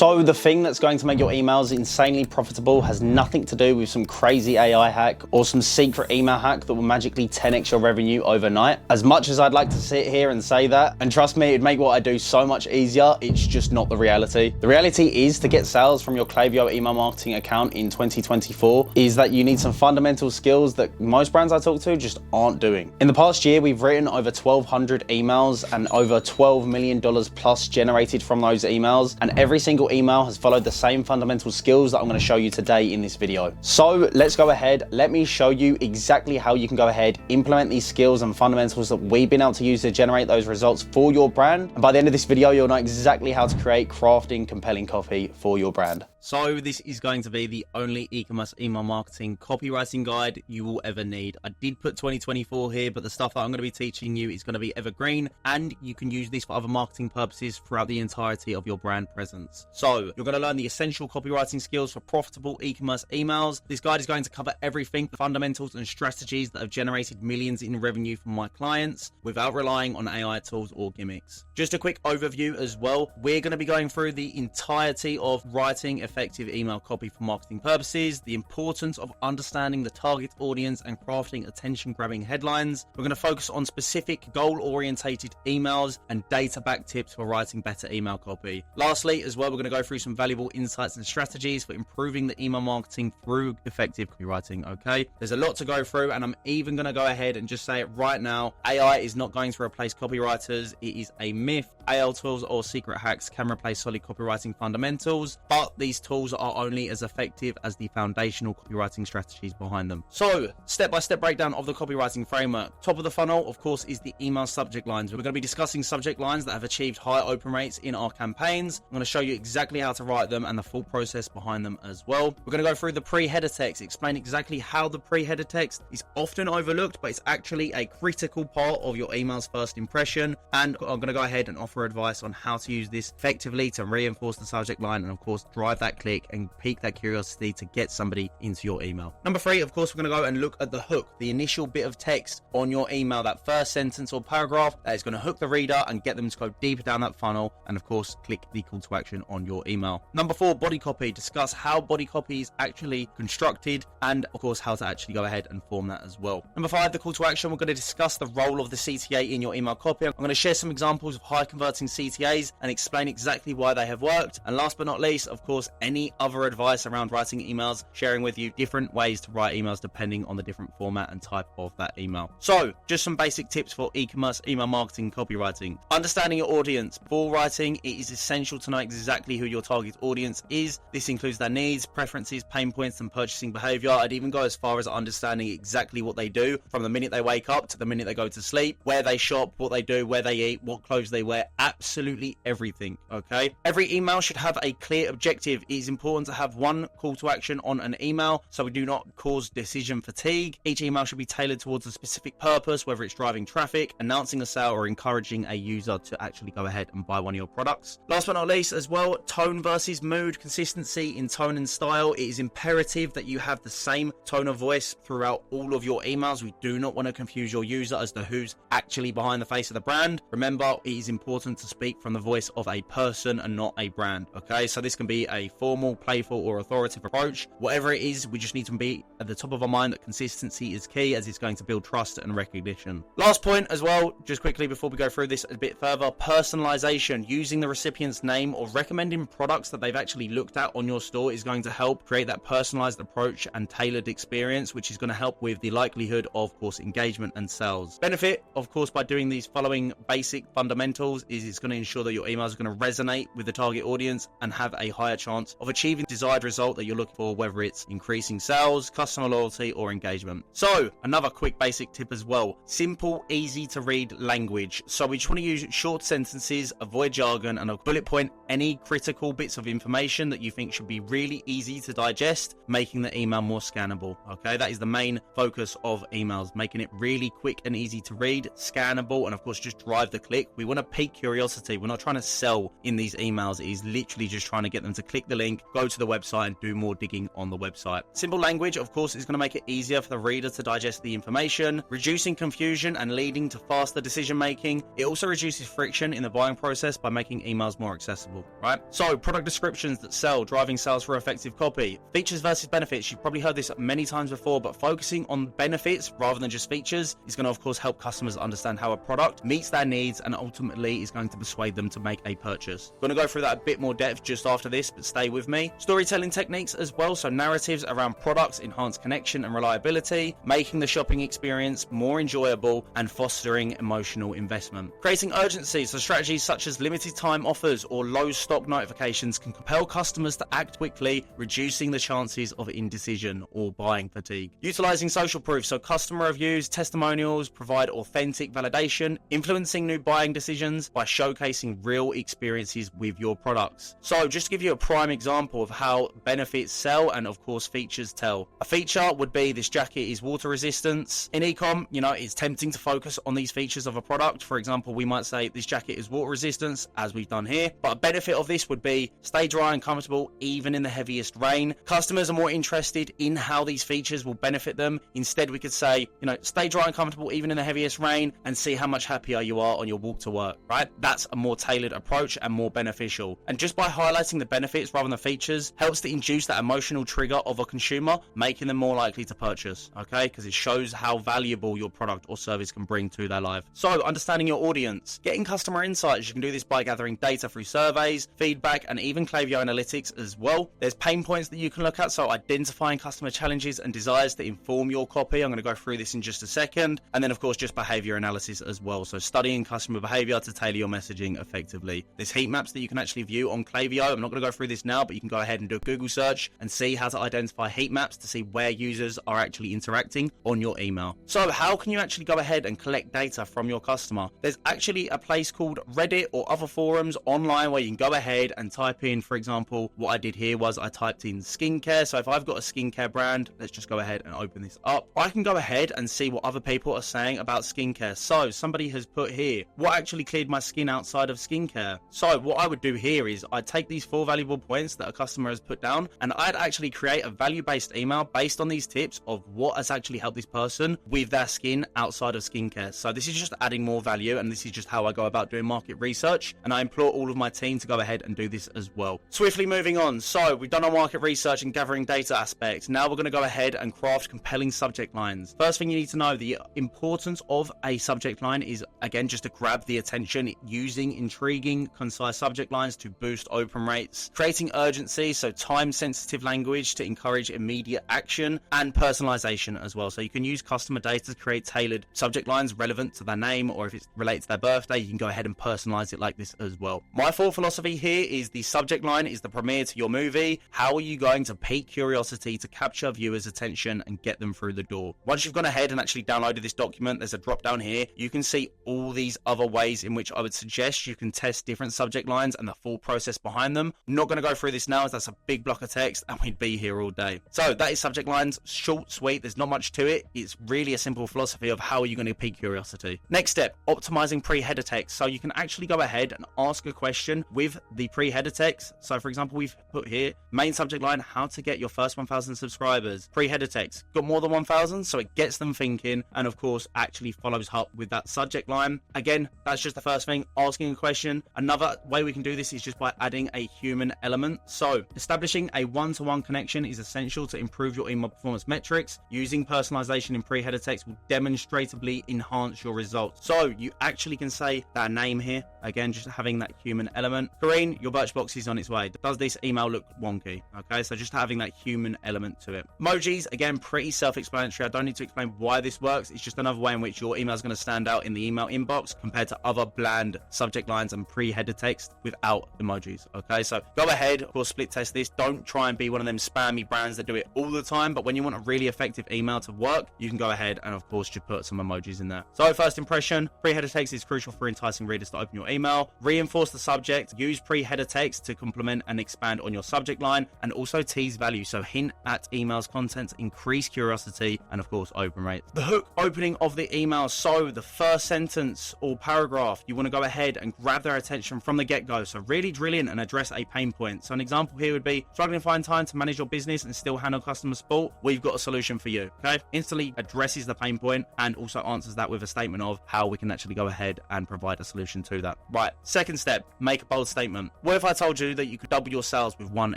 So the thing that's going to make your emails insanely profitable has nothing to do with some crazy AI hack or some secret email hack that will magically 10x your revenue overnight. As much as I'd like to sit here and say that, and trust me, it'd make what I do so much easier, it's just not the reality. The reality is, to get sales from your Klaviyo email marketing account in 2024 is that you need some fundamental skills that most brands I talk to just aren't doing. In the past year, we've written over 1,200 emails and over $12 million plus generated from those emails, and every single email has followed the same fundamental skills that I'm going to show you today in this video. So let's go ahead. Let me show you exactly how you can go ahead, implement these skills and fundamentals that we've been able to use to generate those results for your brand. And by the end of this video, you'll know exactly how to create crafting compelling copy for your brand. So this is going to be the only e-commerce email marketing copywriting guide you will ever need. I did put 2024 here, but the stuff that I'm going to be teaching you is going to be evergreen, and you can use this for other marketing purposes throughout the entirety of your brand presence. So you're going to learn the essential copywriting skills for profitable e-commerce emails. This guide is going to cover everything, the fundamentals and strategies that have generated millions in revenue for my clients without relying on AI tools or gimmicks. Just a quick overview as well. We're going to be going through the entirety of writing effective email copy for marketing purposes, the importance of understanding the target audience and crafting attention-grabbing headlines. We're going to focus on specific goal-orientated emails and data-backed tips for writing better email copy. Lastly, as well, we're going to go through some valuable insights and strategies for improving the email marketing through effective copywriting, okay? There's a lot to go through, and I'm even going to go ahead and just say it right now. AI is not going to replace copywriters. It is a myth. AI tools or secret hacks can replace solid copywriting fundamentals, but these tools are only as effective as the foundational copywriting strategies behind them. So, step-by-step breakdown of the copywriting framework. Top of the funnel, of course, is the email subject lines. We're going to be discussing subject lines that have achieved high open rates in our campaigns. I'm going to show you exactly how to write them and the full process behind them as well. We're going to go through the pre-header text, explain exactly how the pre-header text is often overlooked, but it's actually a critical part of your email's first impression. And I'm going to go ahead and offer advice on how to use this effectively to reinforce the subject line and, of course, drive that click and pique that curiosity to get somebody into your email. Number 3, of course, we're going to go and look at the hook, the initial bit of text on your email, that first sentence or paragraph that is going to hook the reader and get them to go deeper down that funnel, and of course click the call to action on your email. Number 4, body copy. Discuss how body copy is actually constructed and of course how to actually go ahead and form that as well. Number 5, the call to action. We're going to discuss the role of the CTA in your email copy. I'm going to share some examples of high converting CTAs and explain exactly why they have worked. And last but not least, of course, any other advice around writing emails, sharing with you different ways to write emails depending on the different format and type of that email. So just some basic tips for e-commerce email marketing copywriting. Understanding your audience. Before writing, it is essential to know exactly who your target audience is. This includes their needs, preferences, pain points, and purchasing behavior. I'd even go as far as understanding exactly what they do from the minute they wake up to the minute they go to sleep, where they shop, what they do, where they eat, what clothes they wear, absolutely everything, okay? Every email should have a clear objective. It is important to have one call to action on an email so we do not cause decision fatigue. Each email should be tailored towards a specific purpose, whether it's driving traffic, announcing a sale, or encouraging a user to actually go ahead and buy one of your products. Last but not least as well, tone versus mood, consistency in tone and style. It is imperative that you have the same tone of voice throughout all of your emails. We do not want to confuse your user as to who's actually behind the face of the brand. Remember, it is important to speak from the voice of a person and not a brand, okay? So this can be a formal, playful, or authoritative approach. Whatever it is, we just need to be at the top of our mind that consistency is key, as it's going to build trust and recognition. Last point as well, just quickly before we go through this a bit further, personalization. Using the recipient's name or recommending products that they've actually looked at on your store is going to help create that personalized approach and tailored experience, which is going to help with the likelihood of course, engagement and sales. Benefit, of course, by doing these following basic fundamentals is it's going to ensure that your emails are going to resonate with the target audience and have a higher chance of achieving the desired result that you're looking for, whether it's increasing sales, customer loyalty, or engagement. So another quick basic tip as well, simple, easy to read language. So we just want to use short sentences, avoid jargon, and bullet point any critical bits of information that you think should be really easy to digest, making the email more scannable. Okay, that is the main focus of emails, making it really quick and easy to read, scannable, and of course just drive the click. We want to pique curiosity. We're not trying to sell in these emails. It is literally just trying to get them to click the link, go to the website, and do more digging on the website. Simple language, of course, is going to make it easier for the reader to digest the information, reducing confusion and leading to faster decision making. It also reduces friction in the buying process by making emails more accessible, right? So, product descriptions that sell, driving sales for effective copy. Features versus benefits. You've probably heard this many times before, but focusing on benefits rather than just features is going to, of course, help customers understand how a product meets their needs and ultimately is going to persuade them to make a purchase. Going to go through that a bit more depth just after this, but stay with me. Storytelling techniques as well, so narratives around products enhance connection and reliability, making the shopping experience more enjoyable and fostering emotional investment. Creating urgency, so strategies such as limited time offers or low stock notifications can compel customers to act quickly, reducing the chances of indecision or buying fatigue. Utilizing social proof, so customer reviews, testimonials provide authentic validation, influencing new buying decisions by showcasing real experiences with your products. So just to give you a prime example of how benefits sell and of course features tell. A feature would be this jacket is water resistant. In ecom, it's tempting to focus on these features of a product. For example, we might say this jacket is water resistant, as we've done here. But a benefit of this would be stay dry and comfortable even in the heaviest rain. Customers are more interested in how these features will benefit them. Instead, we could say, stay dry and comfortable even in the heaviest rain and see how much happier you are on your walk to work, right? That's a more tailored approach and more beneficial. And just by highlighting the benefits rather than the features helps to induce that emotional trigger of a consumer, making them more likely to purchase, okay? Because it shows how valuable your product or service can bring to their life. So, understanding your audience. Getting customer insights, you can do this by gathering data through surveys, feedback, and even Klaviyo analytics as well. There's pain points that you can look at, so identifying customer challenges and desires to inform your copy. I'm going to go through this in just a second. And then, of course, just behavior analysis as well. So, studying customer behavior to tailor your messaging effectively. There's heat maps that you can actually view on Klaviyo. I'm not going to go through this now, but you can go ahead and do a Google search and see how to identify heat maps to see where users are actually interacting on your email. So how can you actually go ahead and collect data from your customer? There's actually a place called Reddit or other forums online where you can go ahead and type in, for example, what I did here was I typed in skincare. So if I've got a skincare brand, let's just go ahead and open this up. I can go ahead and see what other people are saying about skincare. So somebody has put here, what actually cleared my skin outside of skincare? So what I would do here is I'd take these 4 valuable points that a customer has put down and I'd actually create a value-based email based on these tips of what has actually helped this person with their skin outside of skincare. So this is just adding more value, and this is just how I go about doing market research, and I implore all of my team to go ahead and do this as well. Swiftly moving on. So we've done our market research and gathering data aspect. Now we're going to go ahead and craft compelling subject lines. First thing you need to know, the importance of a subject line is, again, just to grab the attention, using intriguing, concise subject lines to boost open rates, creating urgency, so time-sensitive language to encourage immediate action, and personalization as well. So you can use customer data to create tailored subject lines relevant to their name, or if it's related to their birthday, you can go ahead and personalize it like this as well. My full philosophy here is the subject line is the premiere to your movie. How are you going to pique curiosity to capture viewers' attention and get them through the door? Once you've gone ahead and actually downloaded this document, there's a drop down here. You can see all these other ways in which I would suggest you can test different subject lines and the full process behind them. I'm not going to go through this now as that's a big block of text and we'd be here all day. So that is subject lines, short, sweet, there's not much to it. It's really a simple philosophy of how are you going to pique curiosity. Next step, optimizing pre-header text. So you can actually go ahead and ask a question with the pre-header text. So for example, we've put here, main subject line, how to get your first 1,000 subscribers. Pre-header text, got more than 1,000, so it gets them thinking, and of course actually follows up with that subject line. Again, that's just the first thing, asking a question. Another way we can do this is just by adding a human element. So establishing a one-to-one connection is essential to improve your email performance metrics. Using personalization in pre-header text will demonstratively enhance your results. So you actually can say their name here. Again, just having that human element. Karine, your Birchbox is on its way. Does this email look wonky? Okay, so just having that human element to it. Emojis, again, pretty self-explanatory. I don't need to explain why this works. It's just another way in which your email is going to stand out in the email inbox compared to other bland subject lines and pre-header text without emojis. Okay, so go ahead, of course, split test this. Don't try and be one of them spammy brands that do it all the time, but when you want a really effective email to work, you can go ahead and of course just put some emojis in there. So first impression, pre-header text is crucial for enticing readers to open your email. Reinforce the subject, use pre-header text to complement and expand on your subject line, and also tease value. So hint at email's content, increase curiosity, and of course open rates. The hook opening of the email. So the first sentence or paragraph, you want to to go ahead and grab their attention from the get-go. So really drill in and address a pain point. So an example here would be struggling to find time to manage your business and still handle customer support. We've got a solution for you. Okay, instantly addresses the pain point and also answers that with a statement of how we can actually go ahead and provide a solution to that. Right, second step, make a bold statement. What if I told you that you could double your sales with one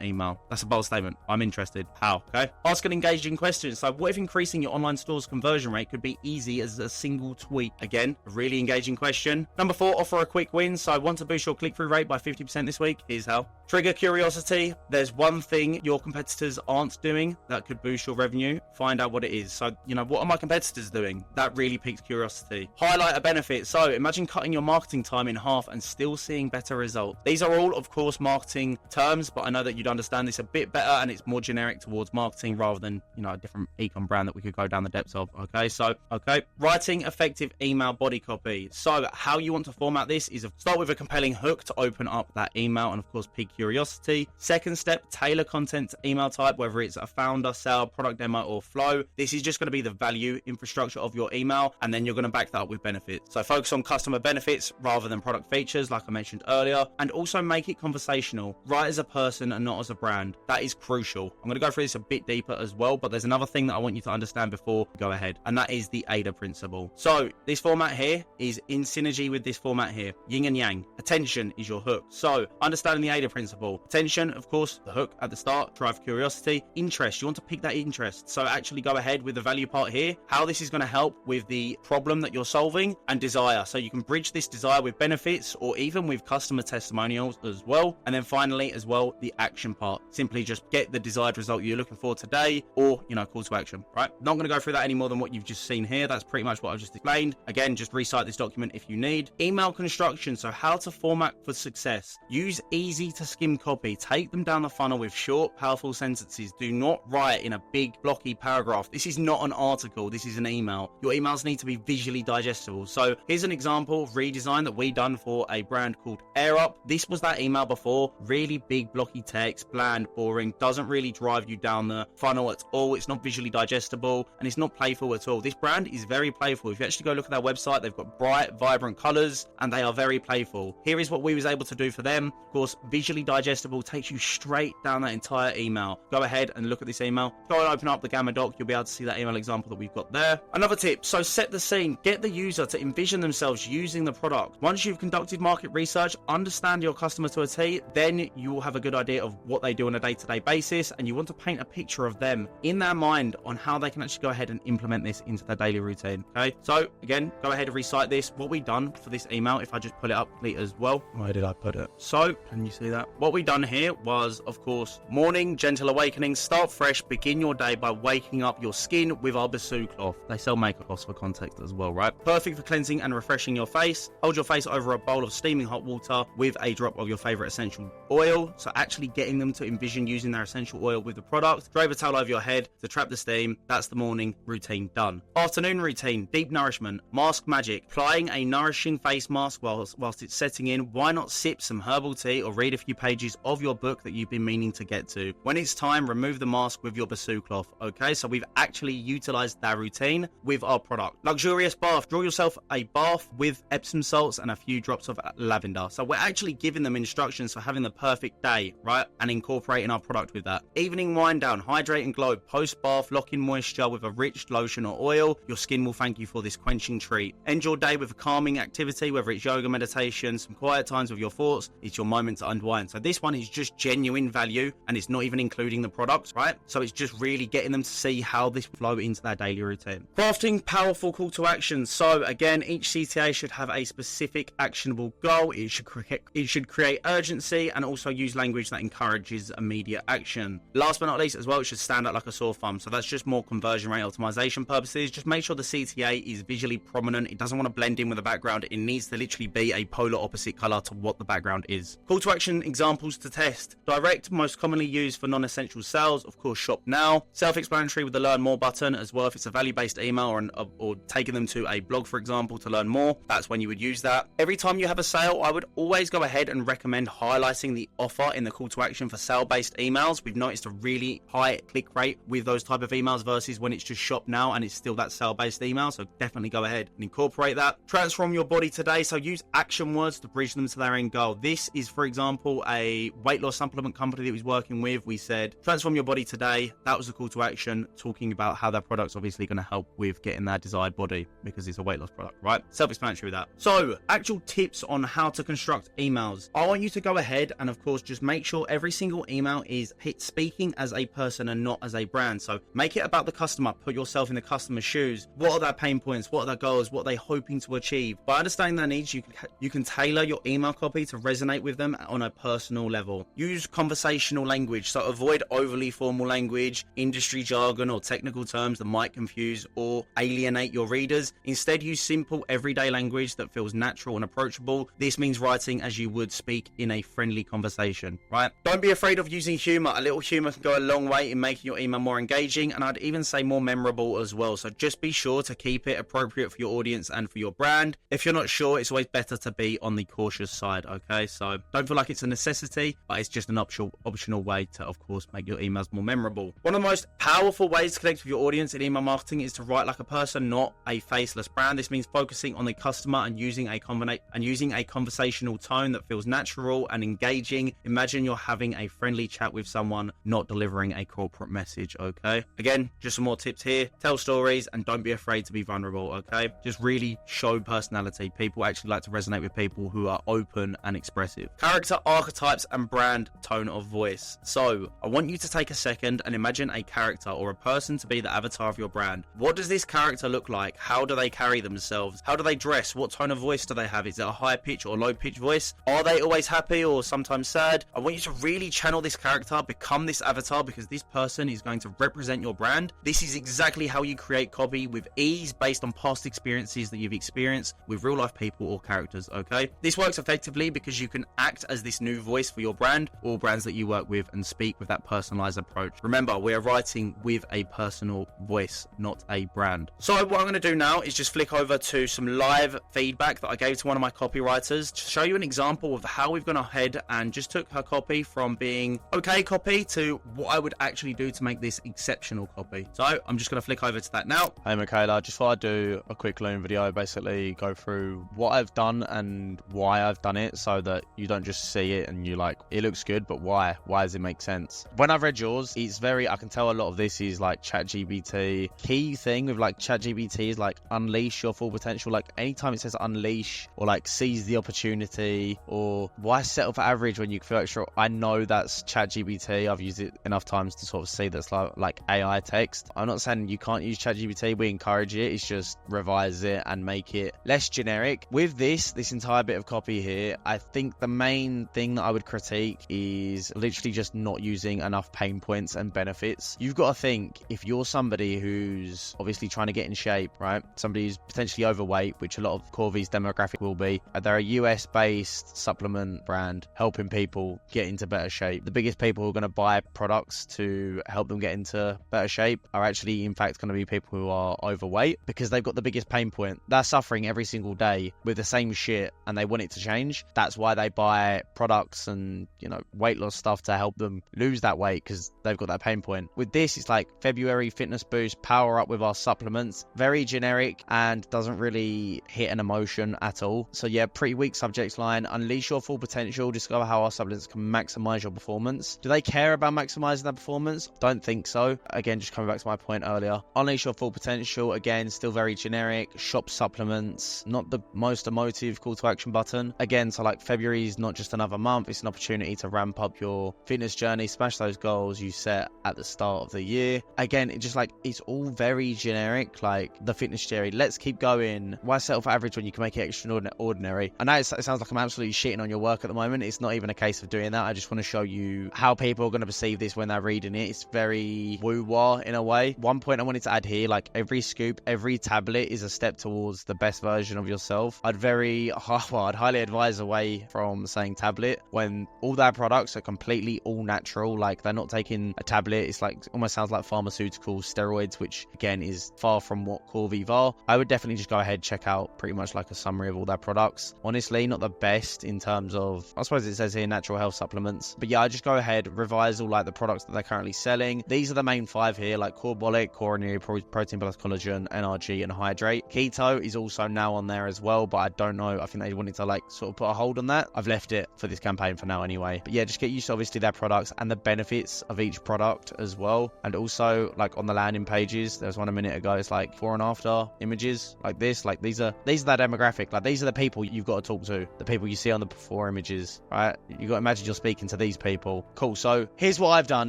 email? That's a bold statement. I'm interested. How? Okay, ask an engaging question. So what if increasing your online store's conversion rate could be easy as a single tweet? Again, a really engaging question. Number 4, offer a quick win. So I want to boost your click-through rate by 50% this week. Here's how. Trigger curiosity. There's one thing your competitors aren't doing that could boost your revenue. Find out what it is. So, what are my competitors doing? That really piques curiosity. Highlight a benefit. So imagine cutting your marketing time in half and still seeing better results. These are all, of course, marketing terms, but I know that you'd understand this a bit better and it's more generic towards marketing rather than, a different ecom brand that we could go down the depths of. Okay. Writing effective email body copy. So how you want to format this is start with a compelling hook to open up that email and, of course, pique curiosity. Second step, tailor content to email type, whether it's a founder, sale, product demo, or flow. This is just going to be the value infrastructure of your email, and then you're going to back that up with benefits. So focus on customer benefits rather than product features, like I mentioned earlier, and also make it conversational. Write as a person and not as a brand. That is crucial. I'm going to go through this a bit deeper as well, but there's another thing that I want you to understand before we go ahead, and that is the AIDA principle. So this format here is in synergy with this format here. Yin and yang. Attention is your hook. So understanding the AIDA principle. Attention, of course, the hook at the start, drive curiosity. Interest, you want to pick that interest. So actually go ahead with the value part here, how this is going to help with the problem that you're solving, and desire. So you can bridge this desire with benefits or even with customer testimonials as well. And then finally as well, the action part. Simply just get the desired result you're looking for today, or, call to action, right? Not going to go through that any more than what you've just seen here. That's pretty much what I've just explained. Again, just recite this document if you need. Email construction. So how to format for success. Use easy to skim copy. Take them down the funnel with short, powerful sentences. Do not write in a big blocky paragraph. This is not an article. This is an email. Your emails need to be visually digestible. So here's an example of redesign that we done for a brand called Air Up. This was that email before. Really big blocky text, bland, boring, doesn't really drive you down the funnel at all. It's not visually digestible and it's not playful at all. This brand is very playful. If you actually go look at their website, they've got bright, vibrant colors and they are very playful. Here is what we was able to do for them. Of course, visually digestible takes you straight down that entire email. Go ahead and look at this email. Go and open up the Gamma doc. You'll be able to see that email example that we've got there. Another tip, so set the scene. Get the user to envision themselves using the product. Once you've conducted market research, understand your customer to a T, then you will have a good idea of what they do on a day-to-day basis, and you want to paint a picture of them in their mind on how they can actually go ahead and implement this into their daily routine. Okay, so again, go ahead and recite this. What we done for this email, if I just pull it up as well. Where did I put it? So, can you see that? What we done here was, of course, morning, gentle awakening, start fresh, begin your day by waking up your skin with our Basu cloth. They sell makeup cloths for context as well, right? Perfect for cleansing and refreshing your face. Hold your face over a bowl of steaming hot water with a drop of your favorite essential oil. So actually getting them to envision using their essential oil with the product. Drape a towel over your head to trap the steam. That's the morning routine done. Afternoon routine, deep nourishment, mask magic. Applying a nourishing face mask whilst it's setting in. Why not sip some herbal tea or read a few pages of your book that you've been meaning to get to? When it's time, remove the mask with your Basu cloth. Okay, so we've actually utilized that routine with our product. Luxurious bath. Draw yourself a bath with Epsom salts and a few drops of lavender. So we're actually giving them instructions for having the perfect day, right? And incorporating our product with that. Evening wind down. Hydrate and glow. Post bath. Lock in moisture with a rich lotion or oil. Your skin will thank you for this quenching treat. End your day with a calming activity, whether it's yoga, meditation, some quiet times with your thoughts. It's your moment to unwind. So this one is just genuine value and it's not even including the products, right? So it's just really getting them to see how this flow into their daily routine. Crafting powerful call to action. So again, each CTA should have a specific actionable goal. It should create urgency and also use language that encourages immediate action. Last but not least as well, it should stand out like a sore thumb. So that's just more conversion rate optimization purposes. Just make sure the CTA is visually prominent. It doesn't want to blend in with the background. It needs to literally be a polar opposite color to what the background is. Call to action examples to test. Direct, most commonly used for non-essential sales. Of course, shop now. Self-explanatory with the learn more button as well. If it's a value-based email or taking them to a blog, for example, to learn more, that's when you would use that. Every time you have a sale, I would always go ahead and recommend highlighting the offer in the call to action for sale-based emails. We've noticed a really high click rate with those type of emails versus when it's just shop now and it's still that sale-based email. So definitely go ahead and incorporate that. Transform your body today. so use action words to bridge them to their end goal. This is, for example, a weight loss supplement company that we was working with. We said, transform your body today. That was a call to action, talking about how their product's obviously going to help with getting their desired body because it's a weight loss product, right? Self-explanatory with that. So, actual tips on how to construct emails. I want you to go ahead and, of course, just make sure every single email is speaking as a person and not as a brand. So, make it about the customer. Put yourself in the customer's shoes. What are their pain points? What are their goals? What are they hoping to achieve? By understanding their needs, you can tailor your email copy to resonate with them on a personal level. Use conversational language, so avoid overly formal language, industry jargon, or technical terms that might confuse or alienate your readers. Instead, use simple, everyday language that feels natural and approachable. This means writing as you would speak in a friendly conversation, right? Don't be afraid of using humor. A little humor can go a long way in making your email more engaging, and I'd even say more memorable as well. So just be sure to keep it appropriate for your audience and for your brand. If you're not sure, it's always better to be on the cautious side, okay? So don't feel like it's a necessity, but it's just an optional way to, of course, make your emails more memorable. One of the most powerful ways to connect with your audience in email marketing is to write like a person, not a faceless brand. This means focusing on the customer and using a conversational tone that feels natural and engaging. Imagine you're having a friendly chat with someone, not delivering a corporate message, okay? Again, just some more tips here. Tell stories and don't be afraid to be vulnerable, okay? Just really show personality. People actually like to resonate with people who are open and expressive. Character archetypes and brand tone of voice. So I want you to take a second and imagine a character or a person to be the avatar of your brand. What does this character look like? How do they carry themselves? How do they dress? What tone of voice do they have? Is it a high pitch or low pitch voice? Are they always happy or sometimes sad? I want you to really channel this character, become this avatar, because this person is going to represent your brand. This is exactly how you create copy with ease based on past experiences that you've experienced with real life people or characters, okay? This works effectively because you can act as this new voice for your brand or brands that you work with and speak with that personalized approach. Remember, we are writing with a personal voice, not a brand. So what I'm going to do now is just flick over to some live feedback that I gave to one of my copywriters to show you an example of how we've gone ahead and just took her copy from being okay copy to what I would actually do to make this exceptional copy. So I'm just going to flick over to that now. Hey Michaela, just thought I'd do a quick learning video, basically go through what I've done and why I've done it, so that you don't just see it and you're like, it looks good, but why does it make sense? When I've read yours, it's very, I can tell a lot of this is like ChatGPT. Key thing with like ChatGPT is like unleash your full potential. Like anytime it says unleash or like seize the opportunity or why settle for average when you feel extra, I know that's ChatGPT. I've used it enough times to sort of see that's like AI text. I'm not saying you can't use ChatGPT, we encourage it. It's just revise it and make it less generic. With this entire bit of copy here, I think the main thing that I would critique is literally just not using enough pain points and benefits. You've got to think, if you're somebody who's obviously trying to get in shape, right? Somebody who's potentially overweight, which a lot of Corvy's demographic will be. They're a US based supplement brand helping people get into better shape. The biggest people who are going to buy products to help them get into better shape are actually in fact going to be people who are overweight, because they've got the biggest pain point. They're suffering every single day with the same shit and they want it to change. That's why they buy products and, you know, weight loss stuff to help them lose that weight, because they've got that pain point. With this, it's like February fitness boost, power up with our supplements. Very generic and doesn't really hit an emotion at all. So yeah, pretty weak subject line. Unleash your full potential. Discover how our supplements can maximize your performance. Do they care about maximizing their performance? Don't think so. Again, just coming back to my point earlier. Unleash your full potential. Again, still very generic. Shop supplements. Not the most emotive call to action button. Again, so like February is not just another month. It's an opportunity to ramp up your fitness journey, smash those goals you set at the start of the year. Again, it just like, it's all very generic, like the fitness journey. Let's keep going. Why settle for average when you can make it extraordinary? I know it sounds like I'm absolutely shitting on your work at the moment. It's not even a case of doing that. I just want to show you how people are going to perceive this when they're reading it. It's very woo-wah in a way. One point I wanted to add here, like every scoop, every tablet is a step towards the best version of yourself. I'd highly advise away from saying tablet when all their products are completely all natural. Like they're not taking a tablet. It's like almost sounds like pharmaceutical steroids, which again is far from what Corviv are. I would definitely just go ahead, check out pretty much like a summary of all their products. Honestly, not the best in terms of, I suppose it says here natural health supplements, but yeah, I just go ahead, revise all like the products that they're currently selling. These are the main 5 here, like Corbolic, Coronary, Protein Plus Collagen, NRG, and Hydrate. Keto is also now on there as well, but I don't know. I think they wanted to like sort of put a hold on that. I've left it for this campaign for now anyway. But yeah, just get used to obviously their products and the benefits of each product as well. And also like on the landing pages, there was one a minute ago, it's like before and after images like this. Like these are that demographic. Like these are the people you've got to talk to, the people you see on the before images, right? You got to imagine you're speaking to these people. Cool. So here's what I've done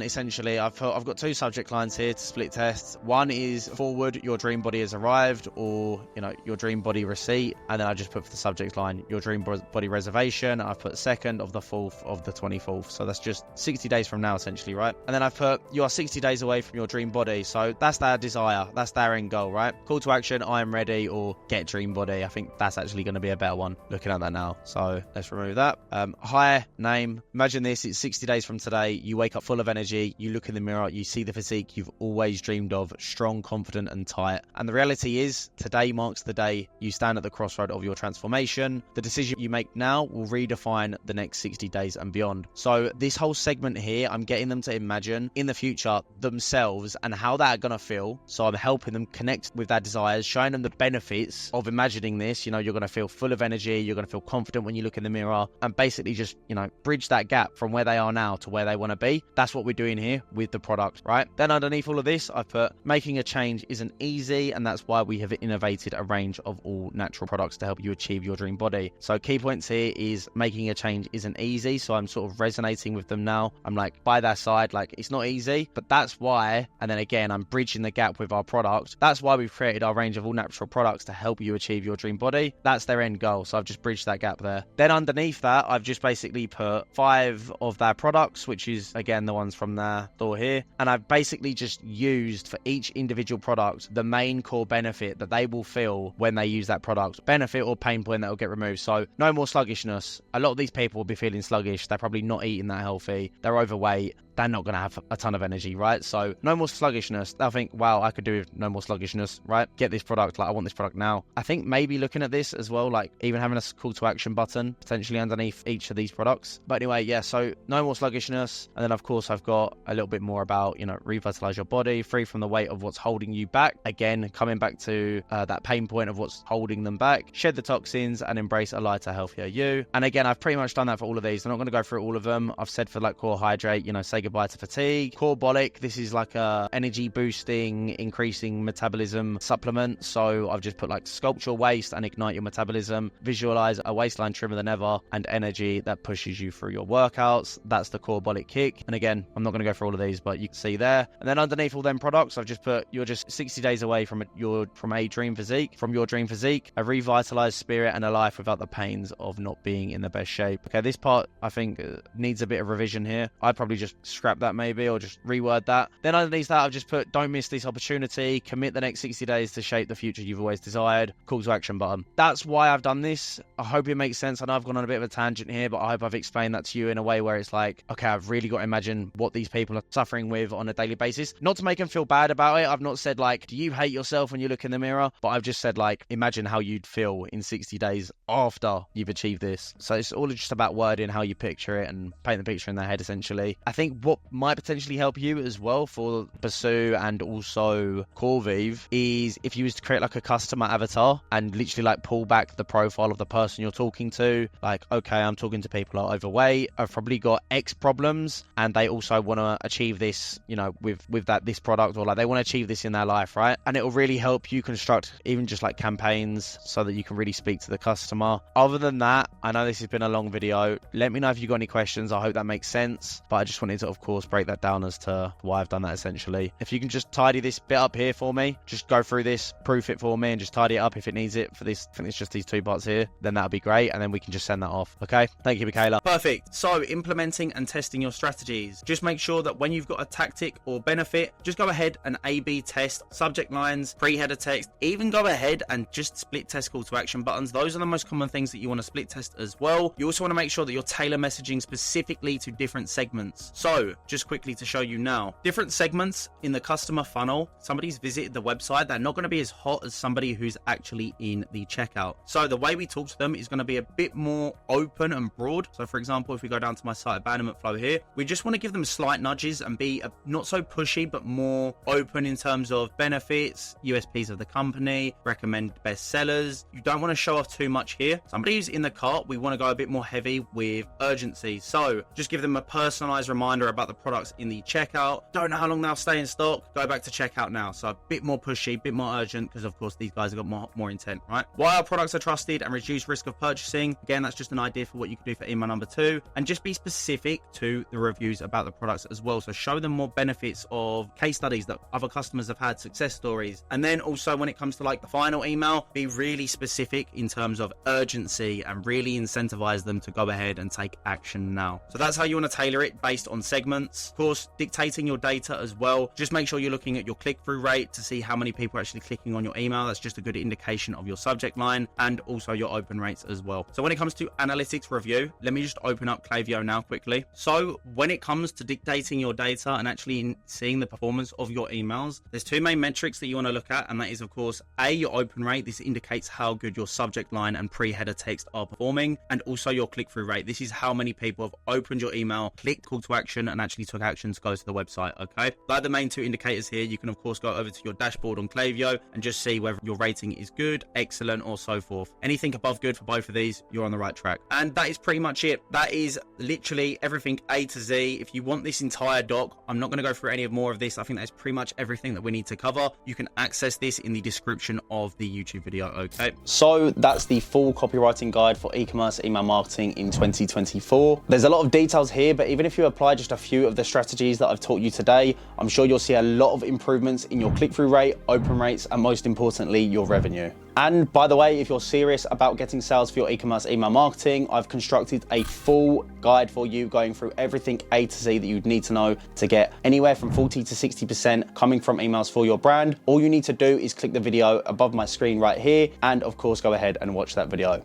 essentially. I've got 2 subject lines here to split test. One is forward, your dream body has arrived, or your dream body receipt, and then I just put for the subject line your dream body reservation. I've put 2nd of the 4th of the 24th, so that's just 60 days from now essentially, right? And then I've put you are 60 days away from your dream body, so that's their desire, that's their end goal, right? Call to action, I am ready, or get dream body. I think that's actually going to be a better one looking at that now, so let's remove that. Hi, name. Imagine this, it's 60 days from today, you wake up full of energy, you look in the mirror, you see the physique you've always dreamed of, strong, confident and tight. And the reality is today marks the day you stand at the crossroad of your transformation. The decision you make now will redefine the next 60 days and beyond. So this whole segment here, I'm getting them to imagine in the future themselves and how they're going to feel. So I'm helping them connect with their desires, showing them the benefits of imagining this. You're going to feel full of energy, you're going to feel confident when you look in the mirror, and basically just bridge that gap from where they are now to where they want to be. That's what we're doing here with the product, right? Then underneath all of this, I've put making a change isn't easy, and that's why we have innovated a range of all natural products to help you achieve your dream body. So key points here is making a change isn't easy. So I'm sort of resonating with them now. I'm like by their side, like it's not easy, but that's why. And then again, I'm bridging the gap with our product. That's why we've created our range of all natural products to help you achieve your dream body. That's their end goal. So I've just bridged that gap there. Then underneath that, I've just basically put 5 of their products, which is again the ones from their store here. And I've basically just used for each individual product the main core benefit that they will feel when they use that product, benefit or pain point that will get removed. So no more sluggishness. A lot of these people will be feeling sluggish. They're probably not eating that healthy. They're overweight. They're not going to have a ton of energy, right? So no more sluggishness. They'll think, wow, I could do with no more sluggishness, right? Get this product. Like I want this product now. I think maybe looking at this as well, like even having a call to action button potentially underneath each of these products. But anyway, yeah, so no more sluggishness. And then of course I've got a little bit more about, revitalize your body, free from the weight of what's holding you back. Again, coming back to that pain point of what's holding them back, shed the toxins and embrace a lighter, healthier you. And again, I've pretty much done that for all of these. I'm not going to go through all of them. I've said for like core hydrate, say goodbye to fatigue. Core bolic, this is like a energy boosting, increasing metabolism supplement. So I've just put like sculpt your waist and ignite your metabolism, visualize a waistline trimmer than ever, and energy that pushes you through your workouts. That's the core bolic kick. And again, I'm not going to go through all of these, but you can see there. And then underneath all them products, I've just put you're just 60 days away from your dream physique, a revitalized spirit and a life without the pains of not being in the best shape. Okay, this part I think needs a bit of revision here. I'd probably just scrap that maybe, or just reword that. Then underneath that, I've just put don't miss this opportunity, commit the next 60 days to shape the future you've always desired, call to action button. That's why I've done this. I hope it makes sense. I know I've gone on a bit of a tangent here, but I hope I've explained that to you in a way where it's like, okay, I've really got to imagine what these people are suffering with on a daily basis. Not to make them feel bad about it. I've not said like, do you hate yourself when you look in the mirror? But I've just said like, imagine how you'd feel in 60 days after you've achieved this. So it's all just about wording how you picture it and paint the picture in their head essentially. I think what might potentially help you as well for Pursue and also Corvive is if you was to create like a customer avatar and literally like pull back the profile of the person you're talking to. Like, okay, I'm talking to people who are overweight, I've probably got X problems, and they also want to achieve this, with this product, or like they want to achieve this in their life, right? And it will really help you construct even just like campaigns so that you can really speak to the customer. Other than that, I know this has been a long video. Let me know if you've got any questions. I hope that makes sense. But I just wanted to, of course, break that down as to why I've done that essentially. If you can just tidy this bit up here for me, just go through this, proof it for me, and just tidy it up if it needs it for this. I think it's just these 2 parts here. Then that'll be great. And then we can just send that off. Okay. Thank you, Michaela. Perfect. So implementing and testing your strategies. Just make sure that when you've got a tactic or benefit, just go ahead and A/B test subject lines, pre-header text, even go ahead and just split test call to action buttons. Those are the most common things that you want to split test as well. You also want to make sure that you're tailor messaging specifically to different segments. So So just quickly to show you now, different segments in the customer funnel. Somebody's visited the website, they're not going to be as hot as somebody who's actually in the checkout. So the way we talk to them is going to be a bit more open and broad. So for example, if we go down to my site abandonment flow here, we just want to give them slight nudges and be not so pushy, but more open in terms of benefits, USPs of the company, recommend best sellers. You don't want to show off too much here. Somebody who's in the cart, we want to go a bit more heavy with urgency. So just give them a personalized reminder about the products in the checkout. Don't know how long they'll stay in stock. Go back to checkout now. So a bit more pushy, a bit more urgent, because of course these guys have got more intent, right? Why our products are trusted and reduce risk of purchasing. Again, that's just an idea for what you can do for email number 2. And just be specific to the reviews about the products as well. So show them more benefits of case studies that other customers have had, success stories. And then also when it comes to like the final email, be really specific in terms of urgency and really incentivize them to go ahead and take action now. So that's how you want to tailor it based on segments. Of course, dictating your data as well. Just make sure you're looking at your click-through rate to see how many people are actually clicking on your email. That's just a good indication of your subject line, and also your open rates as well. So when it comes to analytics review, let me just open up Klaviyo now quickly. So when it comes to dictating your data and actually seeing the performance of your emails, there's 2 main metrics that you want to look at, and that is of course your open rate. This indicates how good your subject line and pre-header text are performing, and also your click-through rate. This is how many people have opened your email, clicked call to action, and actually took action to go to the website. Okay, they're the main 2 indicators here. You can of course go over to your dashboard on Klaviyo and just see whether your rating is good, excellent, or so forth. Anything above good for both of these, you're on the right track. And that is pretty much it. That is literally everything A to Z. If you want this entire doc, I'm not going to go through any more of this. I think that's pretty much everything that we need to cover. You can access this in the description of the YouTube video. Okay, so that's the full copywriting guide for e-commerce email marketing in 2024. There's a lot of details here, but even if you apply just a few of the strategies that I've taught you today, I'm sure you'll see a lot of improvements in your click-through rate, open rates, and most importantly, your revenue. And by the way, if you're serious about getting sales for your e-commerce email marketing, I've constructed a full guide for you going through everything A to Z that you'd need to know to get anywhere from 40 to 60% coming from emails for your brand. All you need to do is click the video above my screen right here, and of course, go ahead and watch that video.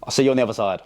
I'll see you on the other side.